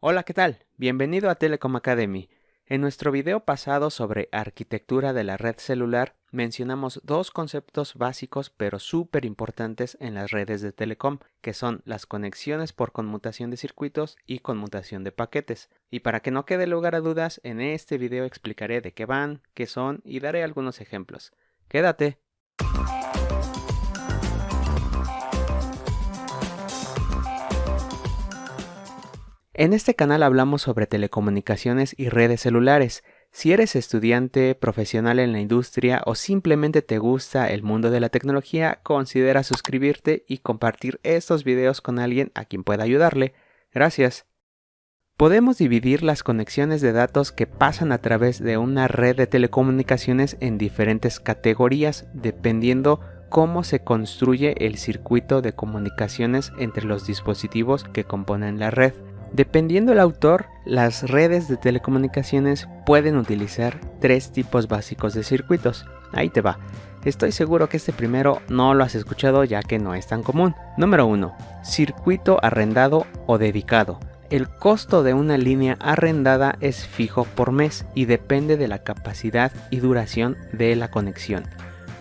Hola, ¿qué tal? Bienvenido a Telecom Academy. En nuestro video pasado sobre arquitectura de la red celular, mencionamos dos conceptos básicos pero súper importantes en las redes de telecom, que son las conexiones por conmutación de circuitos y conmutación de paquetes. Y para que no quede lugar a dudas, en este video explicaré de qué van, qué son y daré algunos ejemplos. ¡Quédate! En este canal hablamos sobre telecomunicaciones y redes celulares. Si eres estudiante, profesional en la industria o simplemente te gusta el mundo de la tecnología, considera suscribirte y compartir estos videos con alguien a quien pueda ayudarle. Gracias. Podemos dividir las conexiones de datos que pasan a través de una red de telecomunicaciones en diferentes categorías, dependiendo cómo se construye el circuito de comunicaciones entre los dispositivos que componen la red. Dependiendo del autor, las redes de telecomunicaciones pueden utilizar tres tipos básicos de circuitos. Ahí te va. Estoy seguro que este primero no lo has escuchado ya que no es tan común. Número 1. Circuito arrendado o dedicado. El costo de una línea arrendada es fijo por mes y depende de la capacidad y duración de la conexión.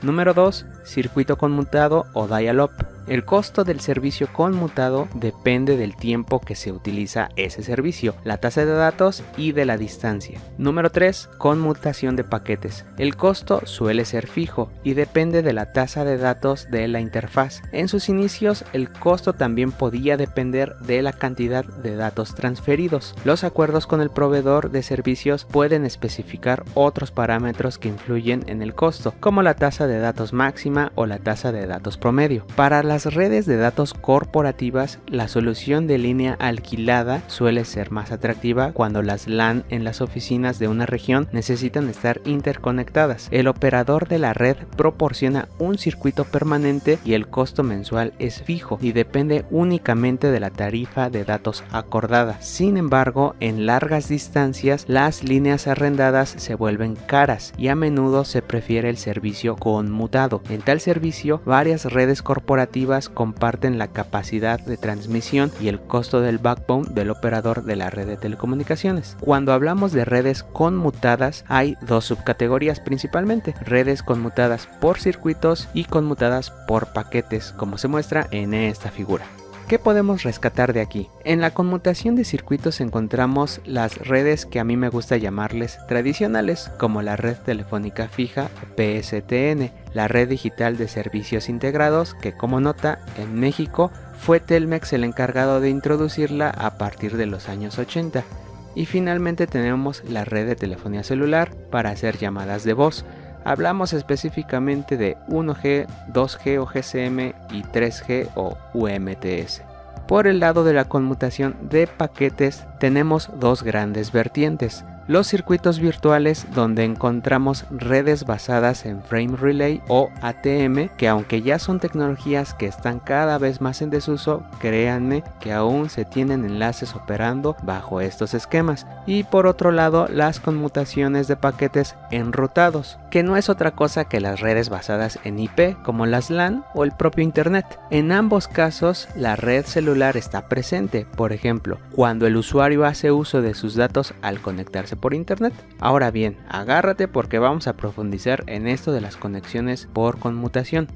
Número 2. Circuito conmutado o dial-up. El costo del servicio conmutado depende del tiempo que se utiliza ese servicio, la tasa de datos y de la distancia. Número 3. Conmutación de paquetes. El costo suele ser fijo y depende de la tasa de datos de la interfaz. En sus inicios, el costo también podía depender de la cantidad de datos transferidos. Los acuerdos con el proveedor de servicios pueden especificar otros parámetros que influyen en el costo, como la tasa de datos máxima o la tasa de datos promedio. Para las redes de datos corporativas, la solución de línea alquilada suele ser más atractiva cuando las LAN en las oficinas de una región necesitan estar interconectadas. El operador de la red proporciona un circuito permanente y el costo mensual es fijo y depende únicamente de la tarifa de datos acordada. Sin embargo, en largas distancias, las líneas arrendadas se vuelven caras y a menudo se prefiere el servicio conmutado. En tal servicio, varias redes corporativas comparten la capacidad de transmisión y el costo del backbone del operador de la red de telecomunicaciones. Cuando hablamos de redes conmutadas, hay dos subcategorías principalmente: redes conmutadas por circuitos y conmutadas por paquetes, como se muestra en esta figura. ¿Qué podemos rescatar de aquí? En la conmutación de circuitos encontramos las redes que a mí me gusta llamarles tradicionales, como la red telefónica fija PSTN, la red digital de servicios integrados, que como nota, en México fue Telmex el encargado de introducirla a partir de los años 80. Y finalmente tenemos la red de telefonía celular para hacer llamadas de voz. Hablamos específicamente de 1G, 2G o GSM y 3G o UMTS. Por el lado de la conmutación de paquetes tenemos dos grandes vertientes: los circuitos virtuales, donde encontramos redes basadas en Frame Relay o ATM, que aunque ya son tecnologías que están cada vez más en desuso, créanme que aún se tienen enlaces operando bajo estos esquemas. Y por otro lado, las conmutaciones de paquetes enrutados, que no es otra cosa que las redes basadas en IP, como las LAN o el propio Internet. En ambos casos, la red celular está presente, por ejemplo, cuando el usuario hace uso de sus datos al conectarse por Internet. Ahora bien, agárrate porque vamos a profundizar en esto de las conexiones por conmutación.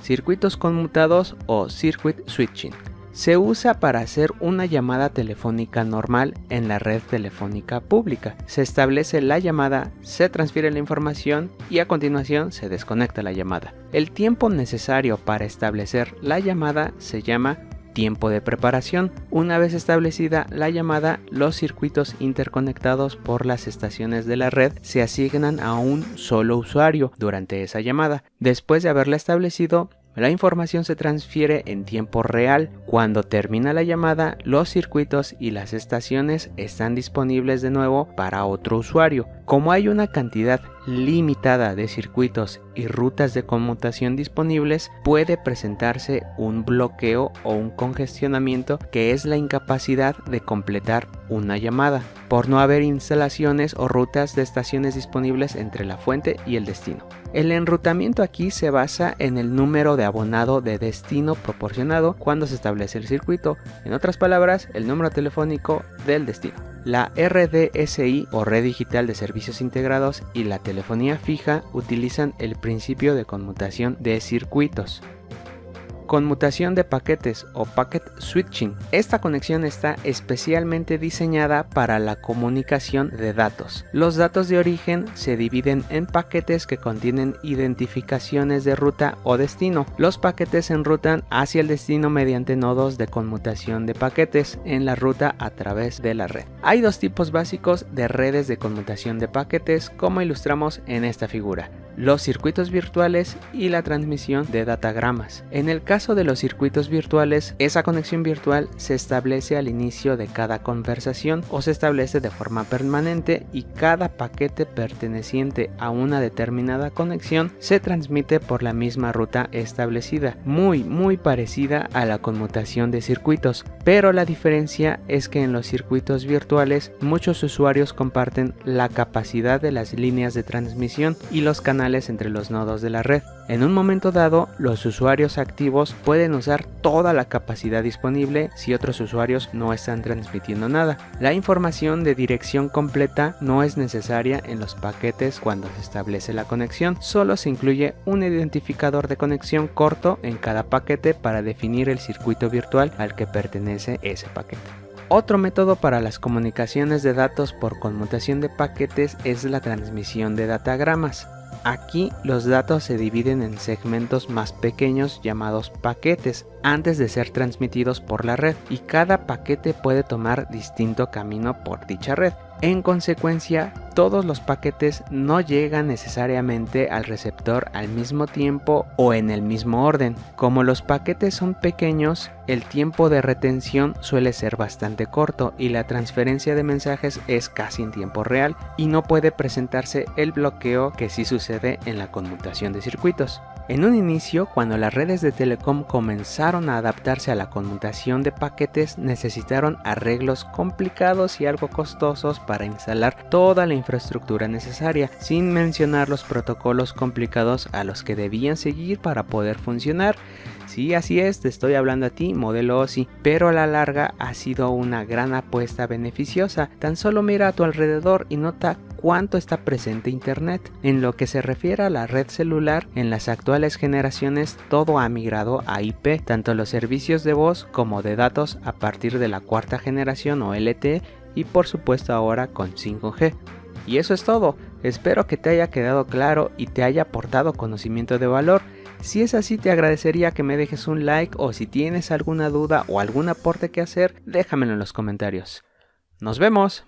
Circuitos conmutados o circuit switching. Se usa para hacer una llamada telefónica normal en la red telefónica pública. Se establece la llamada, se transfiere la información y a continuación se desconecta la llamada. El tiempo necesario para establecer la llamada se llama tiempo de preparación. Una vez establecida la llamada, los circuitos interconectados por las estaciones de la red se asignan a un solo usuario durante esa llamada. Después de haberla establecido, la información se transfiere en tiempo real. Cuando termina la llamada, los circuitos y las estaciones están disponibles de nuevo para otro usuario. Como hay una cantidad limitada de circuitos y rutas de conmutación disponibles, puede presentarse un bloqueo o un congestionamiento, que es la incapacidad de completar una llamada, por no haber instalaciones o rutas de estaciones disponibles entre la fuente y el destino. El enrutamiento aquí se basa en el número de abonado de destino proporcionado cuando se establece el circuito, en otras palabras, el número telefónico del destino. La RDSI o Red Digital de Servicios Integrados y la telefonía fija utilizan el principio de conmutación de circuitos. Conmutación de paquetes o packet switching. Esta conexión está especialmente diseñada para la comunicación de datos. Los datos de origen se dividen en paquetes que contienen identificaciones de ruta o destino. Los paquetes se enrutan hacia el destino mediante nodos de conmutación de paquetes en la ruta a través de la red. Hay dos tipos básicos de redes de conmutación de paquetes, como ilustramos en esta figura: los circuitos virtuales y la transmisión de datagramas. En el caso de los circuitos virtuales, esa conexión virtual se establece al inicio de cada conversación o se establece de forma permanente, y cada paquete perteneciente a una determinada conexión se transmite por la misma ruta establecida, muy parecida a la conmutación de circuitos, pero la diferencia es que en los circuitos virtuales muchos usuarios comparten la capacidad de las líneas de transmisión y los canales entre los nodos de la red. En un momento dado, los usuarios activos pueden usar toda la capacidad disponible si otros usuarios no están transmitiendo nada. La información de dirección completa no es necesaria en los paquetes cuando se establece la conexión, solo se incluye un identificador de conexión corto en cada paquete para definir el circuito virtual al que pertenece ese paquete. Otro método para las comunicaciones de datos por conmutación de paquetes es la transmisión de datagramas. Aquí los datos se dividen en segmentos más pequeños llamados paquetes antes de ser transmitidos por la red, y cada paquete puede tomar distinto camino por dicha red. En consecuencia, todos los paquetes no llegan necesariamente al receptor al mismo tiempo o en el mismo orden. Como los paquetes son pequeños, el tiempo de retención suele ser bastante corto y la transferencia de mensajes es casi en tiempo real, y no puede presentarse el bloqueo que sí sucede en la conmutación de circuitos. En un inicio, cuando las redes de telecom comenzaron a adaptarse a la conmutación de paquetes, necesitaron arreglos complicados y algo costosos para instalar toda la infraestructura necesaria, sin mencionar los protocolos complicados a los que debían seguir para poder funcionar. Sí, así es, te estoy hablando a ti, modelo OSI, pero a la larga ha sido una gran apuesta beneficiosa. Tan solo mira a tu alrededor y nota cuánto está presente Internet. En lo que se refiere a la red celular, en las actuales generaciones todo ha migrado a IP, tanto los servicios de voz como de datos a partir de la cuarta generación o LTE, y por supuesto ahora con 5G. Y eso es todo, espero que te haya quedado claro y te haya aportado conocimiento de valor. Si es así, te agradecería que me dejes un like, o si tienes alguna duda o algún aporte que hacer, déjamelo en los comentarios. ¡Nos vemos!